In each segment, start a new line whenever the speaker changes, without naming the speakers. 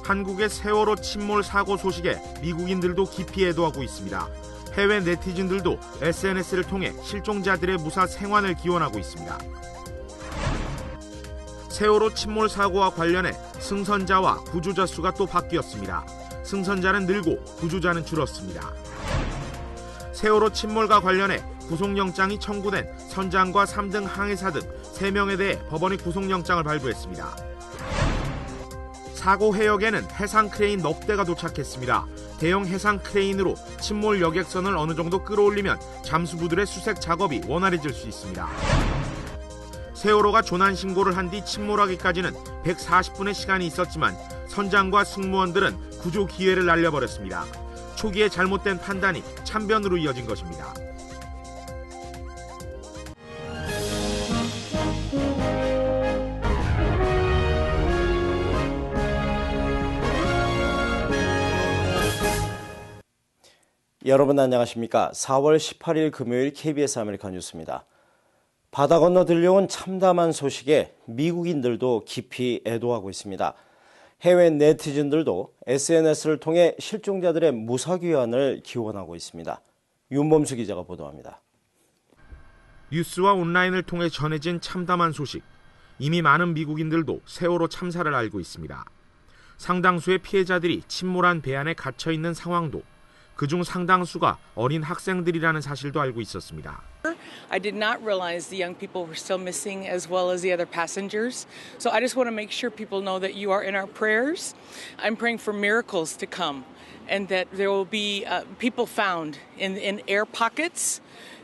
한국의 세월호 침몰 사고 소식에 미국인들도 깊이 애도하고 있습니다. 해외 네티즌들도 SNS를 통해 실종자들의 무사 생還을 기원하고 있습니다. 세월호 침몰 사고와 관련해 승선자와 구조자 수가 또 바뀌었습니다. 승선자는 늘고 구조자는 줄었습니다. 세월호 침몰과 관련해 구속영장이 청구된 선장과 3등 항해사 등 3명에 대해 법원이 구속영장을 발부했습니다. 사고 해역에는 해상 크레인 넉 대가 도착했습니다. 대형 해상 크레인으로 침몰 여객선을 어느 정도 끌어올리면 잠수부들의 수색 작업이 원활해질 수 있습니다. 세월호가 조난 신고를 한 뒤 침몰하기까지는 140분의 시간이 있었지만 선장과 승무원들은 구조 기회를 날려버렸습니다. 초기에 잘못된 판단이 참변으로 이어진 것입니다.
여러분 안녕하십니까? 4월 18일 금요일 KBS 아메리칸 뉴스입니다. 바다 건너 들려온 참담한 소식에 미국인들도 깊이 애도하고 있습니다. 해외 네티즌들도 SNS를 통해 실종자들의 무사귀환을 기원하고 있습니다. 윤범수 기자가 보도합니다.
뉴스와 온라인을 통해 전해진 참담한 소식. 이미 많은 미국인들도 세월호 참사를 알고 있습니다. 상당수의 피해자들이 침몰한 배 안에 갇혀 있는 상황도, 그중 상당수가 어린 학생들이라는 사실도 알고 있었습니다.
I did not realize the young people were still missing as well as the other passengers. So I just want to make sure people know that you are in our prayers. I'm praying for miracles to come and that there will be people found in air pockets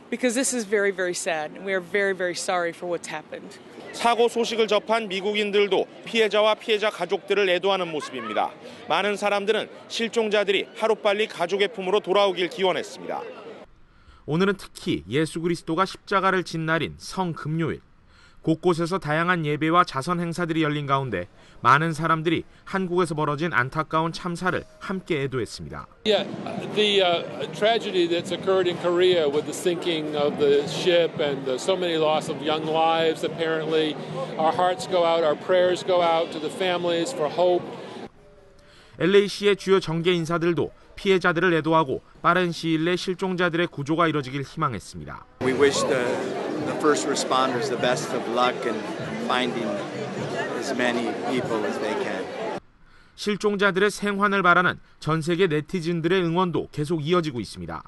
because this is very, very sad. And we are very, very sorry for what's happened.
사고 소식을 접한 미국인들도 피해자와 피해자 가족들을 애도하는 모습입니다. 많은 사람들은 실종자들이 하루빨리 가족의 품으로 돌아오길 기원했습니다. 오늘은 특히 예수 그리스도가 십자가를 진 날인 성금요일. 곳곳에서 다양한 예배와 자선 행사들이 열린 가운데 많은 사람들이 한국에서 벌어진 안타까운 참사를 함께 애도했습니다.
Yeah, the tragedy that's occurred in Korea with the sinking of the ship and so many loss of young lives apparently. Our hearts go out, our prayers go out to the families for hope.
LA시의 주요 정계 인사들도 피해자들을 애도하고 빠른 시일 내 실종자들의 구조가 이뤄지길 희망했습니다.
We wish the first responders the best of luck in finding as many people as they can.
실종자들의 생還을 바라는 전 세계 네티즌들의 응원도 계속 이어지고 있습니다.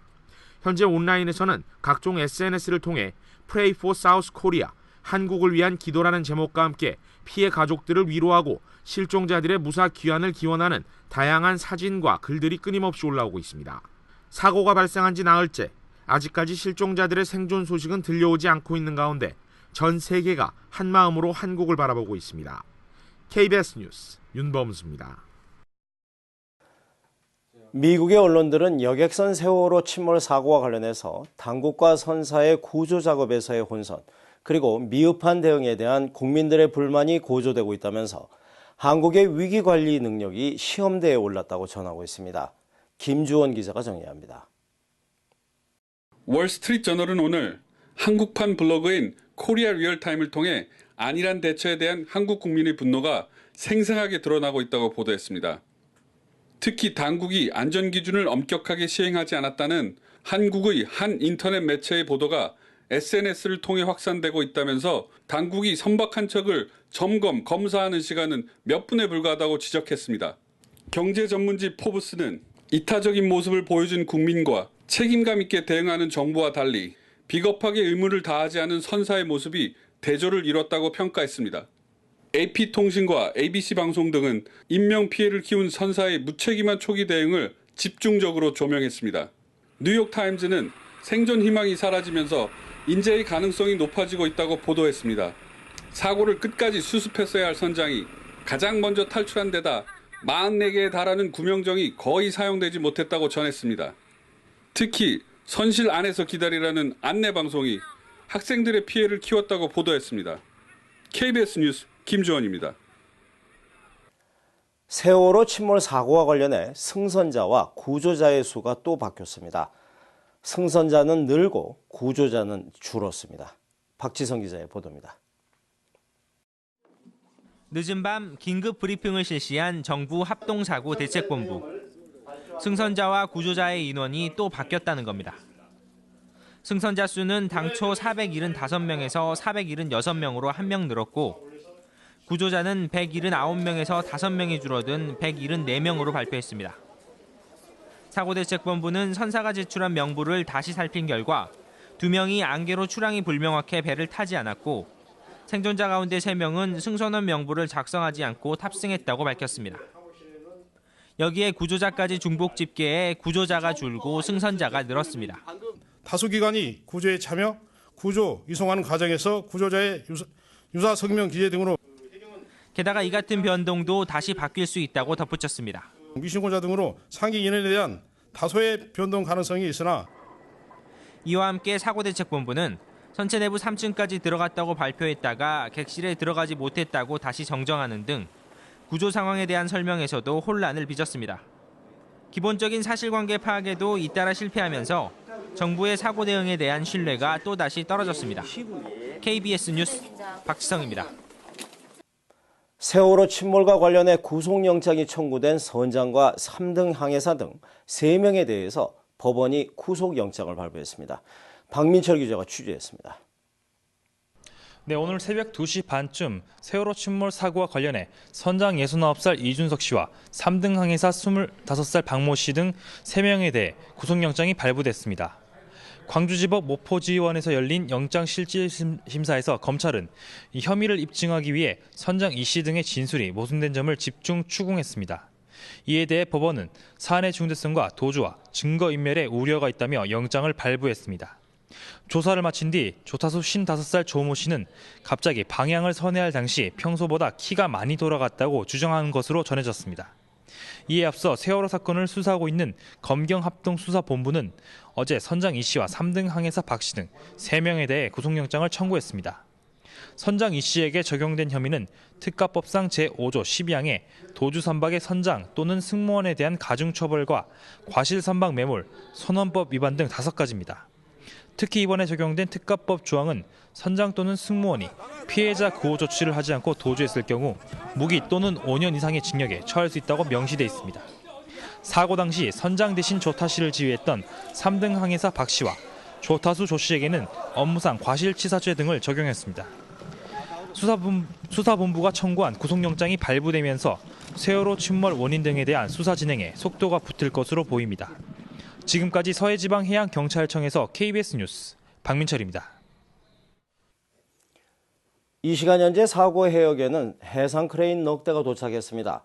현재 온라인에서는 각종 SNS를 통해 Pray for South Korea, 한국을 위한 기도라는 제목과 함께 피해 가족들을 위로하고 실종자들의 무사 귀환을 기원하는 다양한 사진과 글들이 끊임없이 올라오고 있습니다. 사고가 발생한 지 나흘째, 아직까지 실종자들의 생존 소식은 들려오지 않고 있는 가운데 전 세계가 한마음으로 한국을 바라보고 있습니다. KBS 뉴스 윤범수입니다.
미국의 언론들은 여객선 세월호 침몰 사고와 관련해서 당국과 선사의 구조 작업에서의 혼선, 그리고 미흡한 대응에 대한 국민들의 불만이 고조되고 있다면서 한국의 위기관리 능력이 시험대에 올랐다고 전하고 있습니다. 김주원 기자가 정리합니다.
월스트리트저널은 오늘 한국판 블로그인 코리아 리얼타임을 통해 안일한 대처에 대한 한국 국민의 분노가 생생하게 드러나고 있다고 보도했습니다. 특히 당국이 안전기준을 엄격하게 시행하지 않았다는 한국의 한 인터넷 매체의 보도가 SNS를 통해 확산되고 있다면서 당국이 선박한 척을 점검, 검사하는 시간은 몇 분에 불과하다고 지적했습니다. 경제 전문지 포브스는 이타적인 모습을 보여준 국민과 책임감 있게 대응하는 정부와 달리 비겁하게 의무를 다하지 않은 선사의 모습이 대조를 이뤘다고 평가했습니다. AP통신과 ABC 방송 등은 인명피해를 키운 선사의 무책임한 초기 대응을 집중적으로 조명했습니다. 뉴욕타임즈는 생존 희망이 사라지면서 인재의 가능성이 높아지고 있다고 보도했습니다. 사고를 끝까지 수습했어야 할 선장이 가장 먼저 탈출한 데다 44개에 달하는 구명정이 거의 사용되지 못했다고 전했습니다. 특히 선실 안에서 기다리라는 안내방송이 학생들의 피해를 키웠다고 보도했습니다. KBS 뉴스 김주원입니다.
세월호 침몰 사고와 관련해 승선자와 구조자의 수가 또 바뀌었습니다. 승선자는 늘고 구조자는 줄었습니다. 박지성 기자의 보도입니다.
늦은 밤 긴급 브리핑을 실시한 정부 합동사고대책본부. 승선자와 구조자의 인원이 또 바뀌었다는 겁니다. 승선자 수는 당초 475명에서 476명으로 1명 늘었고 구조자는 179명에서 5명이 줄어든 174명으로 발표했습니다. 사고대책본부는 선사가 제출한 명부를 다시 살핀 결과 2명이 안개로 출항이 불명확해 배를 타지 않았고 생존자 가운데 3명은 승선원 명부를 작성하지 않고 탑승했다고 밝혔습니다. 여기에 구조자까지 중복 집계해 구조자가 줄고 승선자가 늘었습니다.
다수 기관이 구조에 참여, 구조 이송하는 과정에서 구조자의 유사 성명 기재 등으로
게다가 이 같은 변동도 다시 바뀔 수 있다고 덧붙였습니다.
미신고자 등으로 상기 인원에 대한 다소의 변동 가능성이 있으나
이와 함께 사고대책본부는 선체 내부 3층까지 들어갔다고 발표했다가 객실에 들어가지 못했다고 다시 정정하는 등 구조 상황에 대한 설명에서도 혼란을 빚었습니다. 기본적인 사실관계 파악에도 잇따라 실패하면서 정부의 사고 대응에 대한 신뢰가 또다시 떨어졌습니다. KBS 뉴스 박지성입니다.
세월호 침몰과 관련해 구속영장이 청구된 선장과 3등 항해사 등 3명에 대해서 법원이 구속영장을 발부했습니다. 박민철 기자가 취재했습니다.
네, 오늘 새벽 2시 반쯤 세월호 침몰 사고와 관련해 선장 69살 이준석 씨와 3등 항해사 25살 박모 씨 등 3명에 대해 구속영장이 발부됐습니다. 광주지법 모포지원에서 열린 영장실질심사에서 검찰은 이 혐의를 입증하기 위해 선장 이 씨 등의 진술이 모순된 점을 집중 추궁했습니다. 이에 대해 법원은 사안의 중대성과 도주와 증거인멸에 우려가 있다며 영장을 발부했습니다. 조사를 마친 뒤 조타수 55살 조모 씨는 갑자기 방향을 선회할 당시 평소보다 키가 많이 돌아갔다고 주장한 것으로 전해졌습니다. 이에 앞서 세월호 사건을 수사하고 있는 검경합동수사본부는 어제 선장 이 씨와 3등 항해사 박 씨 등 3명에 대해 구속영장을 청구했습니다. 선장 이 씨에게 적용된 혐의는 특가법상 제5조 12항의 도주 선박의 선장 또는 승무원에 대한 가중처벌과 과실선박 매몰, 선원법 위반 등 5가지입니다. 특히 이번에 적용된 특가법 조항은 선장 또는 승무원이 피해자 구호 조치를 하지 않고 도주했을 경우 무기 또는 5년 이상의 징역에 처할 수 있다고 명시돼 있습니다. 사고 당시 선장 대신 조타시를 지휘했던 3등 항해사 박 씨와 조타수 조 씨에게는 업무상 과실치사죄 등을 적용했습니다. 수사본부가 청구한 구속영장이 발부되면서 세월호 침몰 원인 등에 대한 수사 진행에 속도가 붙을 것으로 보입니다. 지금까지 서해지방해양경찰청에서 KBS 뉴스 박민철입니다.
이 시간 현재 사고 해역에는 해상 크레인 넉 대가 도착했습니다.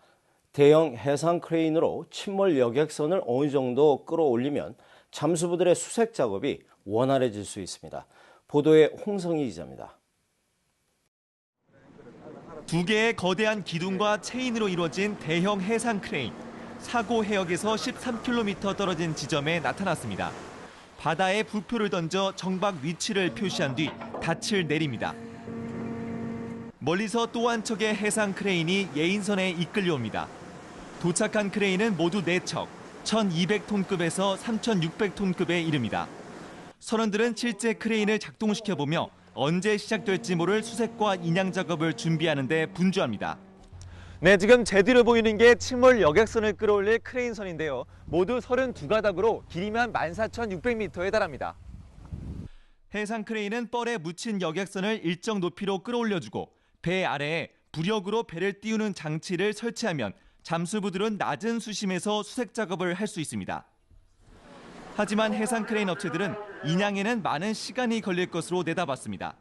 대형 해상 크레인으로 침몰 여객선을 어느 정도 끌어올리면 잠수부들의 수색 작업이 원활해질 수 있습니다. 보도에 홍성희 기자입니다.
2개의 거대한 기둥과 체인으로 이루어진 대형 해상 크레인. 사고 해역에서 13km 떨어진 지점에 나타났습니다. 바다에 부표를 던져 정박 위치를 표시한 뒤 닻을 내립니다. 멀리서 또 한 척의 해상 크레인이 예인선에 이끌려옵니다. 도착한 크레인은 모두 4척, 1,200톤급에서 3,600톤급에 이릅니다. 선원들은 실제 크레인을 작동시켜보며 언제 시작될지 모를 수색과 인양 작업을 준비하는 데 분주합니다.
네, 지금 제 뒤로 보이는 게 침몰 여객선을 끌어올릴 크레인선인데요. 모두 32가닥으로 길이만 14,600m에 달합니다.
해상 크레인은 뻘에 묻힌 여객선을 일정 높이로 끌어올려주고 배 아래에 부력으로 배를 띄우는 장치를 설치하면 잠수부들은 낮은 수심에서 수색 작업을 할 수 있습니다. 하지만 해상 크레인 업체들은 인양에는 많은 시간이 걸릴 것으로 내다봤습니다.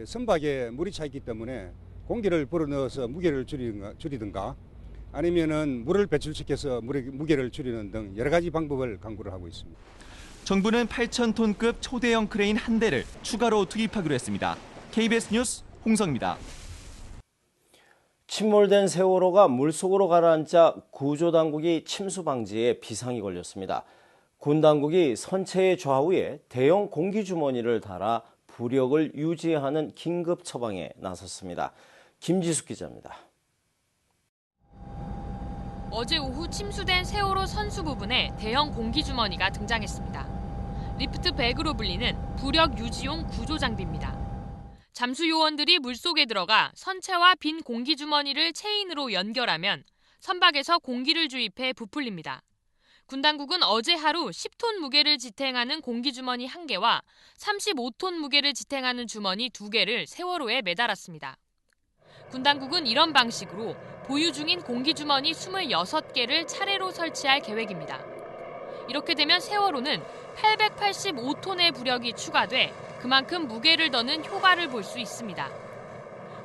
선박에 물이 차 있기 때문에 공기를 불어넣어서 무게를 줄이든가 아니면은 물을 배출시켜서 무게를 줄이는 등 여러 가지 방법을 강구를 하고 있습니다.
정부는 8,000톤급 초대형 크레인 1대를 추가로 투입하기로 했습니다. KBS 뉴스 홍성입니다.
침몰된 세월호가 물속으로 가라앉자 구조당국이 침수 방지에 비상이 걸렸습니다. 군 당국이 선체의 좌우에 대형 공기주머니를 달아 부력을 유지하는 긴급 처방에 나섰습니다. 김지숙 기자입니다.
어제 오후 침수된 세월호 선수 부분에 대형 공기주머니가 등장했습니다. 리프트 백으로 불리는 부력 유지용 구조 장비입니다. 잠수 요원들이 물속에 들어가 선체와 빈 공기 주머니를 체인으로 연결하면 선박에서 공기를 주입해 부풀립니다. 군 당국은 어제 하루 10톤 무게를 지탱하는 공기주머니 1개와 35톤 무게를 지탱하는 주머니 2개를 세월호에 매달았습니다. 군 당국은 이런 방식으로 보유 중인 공기주머니 26개를 차례로 설치할 계획입니다. 이렇게 되면 세월호는 885톤의 부력이 추가돼 그만큼 무게를 더는 효과를 볼 수 있습니다.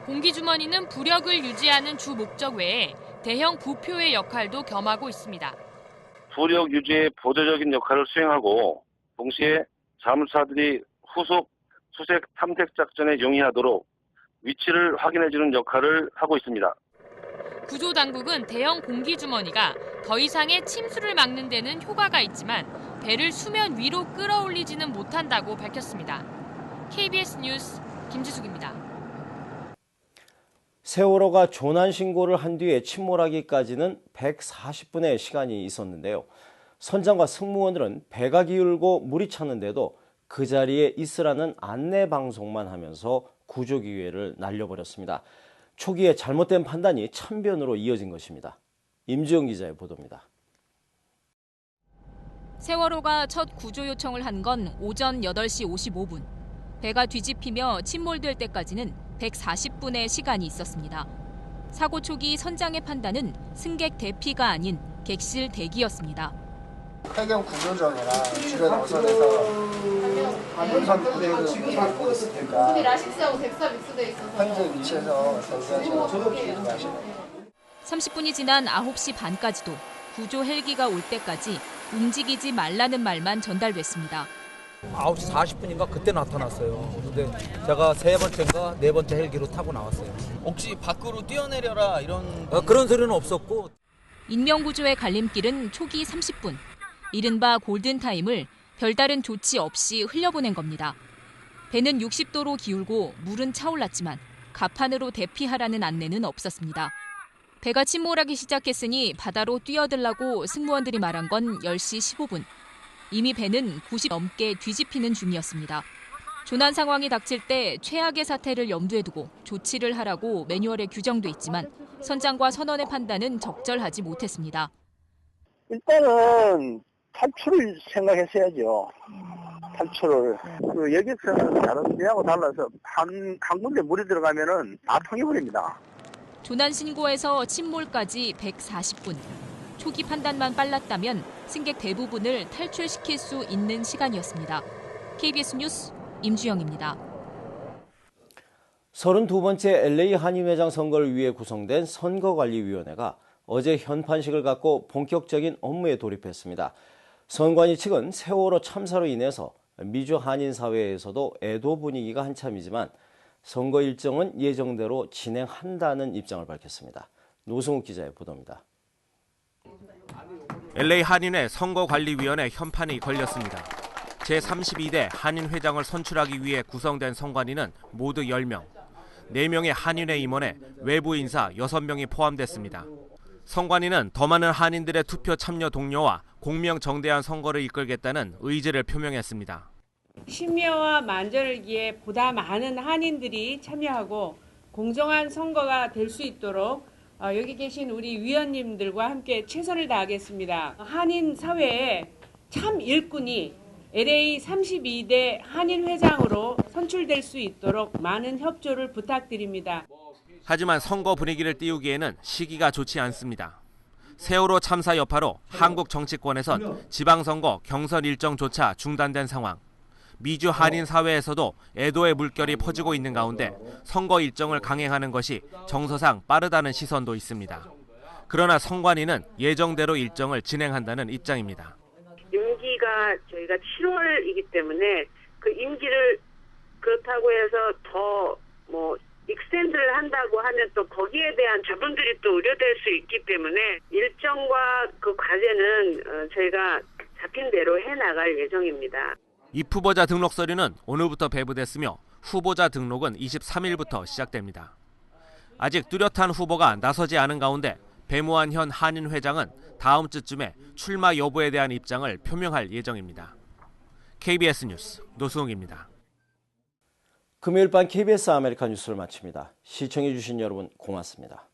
공기주머니는 부력을 유지하는 주 목적 외에 대형 부표의 역할도 겸하고 있습니다.
부력 유지의 보조적인 역할을 수행하고 동시에 잠수사들이 후속 수색 탐색 작전에 용이하도록 위치를 확인해주는 역할을 하고 있습니다.
구조당국은 대형 공기주머니가 더 이상의 침수를 막는 데는 효과가 있지만 배를 수면 위로 끌어올리지는 못한다고 밝혔습니다. KBS 뉴스 김지숙입니다.
세월호가 조난 신고를 한 뒤에 침몰하기까지는 140분의 시간이 있었는데요. 선장과 승무원들은 배가 기울고 물이 찼는데도 그 자리에 있으라는 안내 방송만 하면서 구조 기회를 날려버렸습니다. 초기에 잘못된 판단이 참변으로 이어진 것입니다. 임지영 기자의 보도입니다.
세월호가 첫 구조 요청을 한 건 오전 8시 55분. 배가 뒤집히며 침몰될 때까지는 140분의 시간이 있었습니다. 사고 초기 선장의 판단은 승객 대피가 아닌 객실 대기였습니다.
해경 구조정이나 주변 어선에서 원선 부대를 보고 있을 테니까 현재 위치에서 대기하시는 마시고
30분이 지난 9시 반까지도 구조 헬기가 올 때까지 움직이지 말라는 말만 전달됐습니다.
9시 40분인가 그때 나타났어요. 근데 제가 세 번째인가 네 번째 헬기로 타고 나왔어요.
혹시 밖으로 뛰어내려라 이런
그런 소리는 없었고.
인명구조의 갈림길은 초기 30분, 이른바 골든타임을 별다른 조치 없이 흘려보낸 겁니다. 배는 60도로 기울고 물은 차올랐지만 갑판으로 대피하라는 안내는 없었습니다. 배가 침몰하기 시작했으니 바다로 뛰어들라고 승무원들이 말한 건 10시 15분. 이미 배는 90 넘게 뒤집히는 중이었습니다. 조난 상황이 닥칠 때 최악의 사태를 염두에 두고 조치를 하라고 매뉴얼에 규정돼 있지만 선장과 선원의 판단은 적절하지 못했습니다.
일단은 탈출을 생각했어야죠. 탈출을. 그 여객선은 다른 데하고 달라서 한 군데 물이 들어가면은 다 통해버립니다.
조난 신고에서 침몰까지 140분. 초기 판단만 빨랐다면 승객 대부분을 탈출시킬 수 있는 시간이었습니다. KBS 뉴스 임주영입니다.
32번째 LA 한인회장 선거를 위해 구성된 선거관리위원회가 어제 현판식을 갖고 본격적인 업무에 돌입했습니다. 선관위 측은 세월호 참사로 인해서 미주 한인 사회에서도 애도 분위기가 한참이지만 선거 일정은 예정대로 진행한다는 입장을 밝혔습니다. 노승욱 기자의 보도입니다.
LA 한인회 선거관리위원회 현판이 걸렸습니다. 제32대 한인회장을 선출하기 위해 구성된 선관위는 모두 10명. 4명의 한인회 임원에 외부 인사 6명이 포함됐습니다. 선관위는 더 많은 한인들의 투표 참여 독려와 공명정대한 선거를 이끌겠다는 의지를 표명했습니다.
심야와 만전을 기해 보다 많은 한인들이 참여하고 공정한 선거가 될 수 있도록 여기 계신 우리 위원님들과 함께 최선을 다하겠습니다. 한인 사회에 참 일꾼이 LA 32대 한인회장으로 선출될 수 있도록 많은 협조를 부탁드립니다.
하지만 선거 분위기를 띄우기에는 시기가 좋지 않습니다. 세월호 참사 여파로 한국 정치권에선 지방선거 경선 일정조차 중단된 상황. 미주 한인 사회에서도 애도의 물결이 퍼지고 있는 가운데 선거 일정을 강행하는 것이 정서상 빠르다는 시선도 있습니다. 그러나 선관위는 예정대로 일정을 진행한다는 입장입니다.
임기가 저희가 7월이기 때문에 그 임기를 그렇다고 해서 더 익스텐드를 한다고 하면 또 거기에 대한 자본들이 또 우려될 수 있기 때문에 일정과 그 과제는 저희가 잡힌 대로 해나갈 예정입니다.
입후보자 등록 서류는 오늘부터 배부됐으며 후보자 등록은 23일부터 시작됩니다. 아직 뚜렷한 후보가 나서지 않은 가운데 배무한 현 한인 회장은 다음 주쯤에 출마 여부에 대한 입장을 표명할 예정입니다. KBS 뉴스 노승욱입니다.
금요일 밤 KBS 아메리카 뉴스를 마칩니다. 시청해주신 여러분 고맙습니다.